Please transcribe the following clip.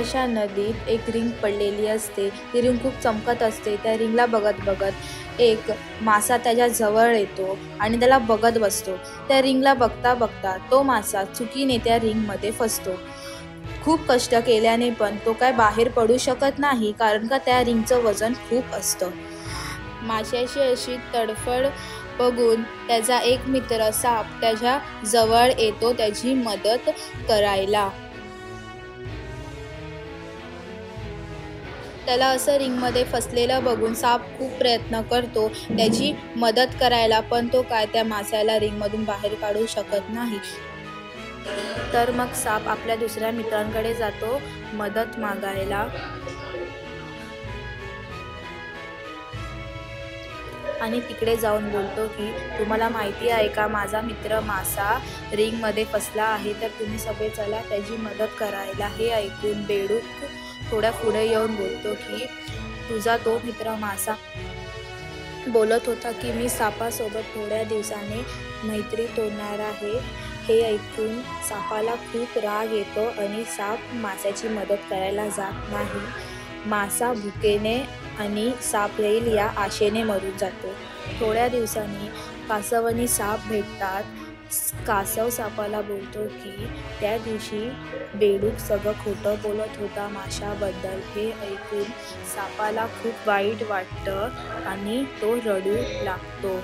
अशा नदीत एक रिंग पडलेली असते। ती रिंग खूप चमकत असते। त्या रिंगला बघत बघत एक मासा त्याच्या जवळ येतो आणि त्याला बघत बसतो। त्या रिंगला बघता बघता तो मासा चुकीने त्या रिंगमध्ये फसतो। खूप कष्ट केल्याने पण तो काय बाहेर पडू शकत नाही, कारण का त्या रिंगचं वजन खूप असतं। माशाची अशी तडफड बघून त्याचा एक मित्र साप त्याच्या जवळ येतो त्याची मदत करायला। त्याला असं रिंगमध्ये फसलेलं बघून साप खूप प्रयत्न करतो त्याची मदत करायला, पण तो काय त्या माशाला रिंगमधून बाहेर काढू शकत नाही। तर मग साप आपल्या दुसऱ्या मित्रांकडे जातो मदत मागायला आणि तिकडे जाऊन बोलतो की तुम्हाला माहिती आहे का, माझा मित्र मासा रिंगमध्ये फसला आहे, तर तुम्ही सगळे चला त्याची मदत करायला। हे ऐकून बेडूक थोड्या पुढे येऊन बोलतो की तुझा तो मित्र मासा बोलत होता की मी सापासोबत थोड्या दिवसाने मैत्री तोडणार आहे। हे ऐकून सापाला खूप राग येतो आणि साप माशाची मदत करायला जात नाही। मासा भुकेने आणि साप येईल या आशेने मरून जातो। थोड्या दिवसांनी कासव आणि साप भेटतात। कासव सापाला बोलतो की त्या दिवशी बेडूक सगळं खोटं बोलत होता माशाबद्दल। हे ऐकून सापाला खूप वाईट वाटतं आणि तो रडू लागतो।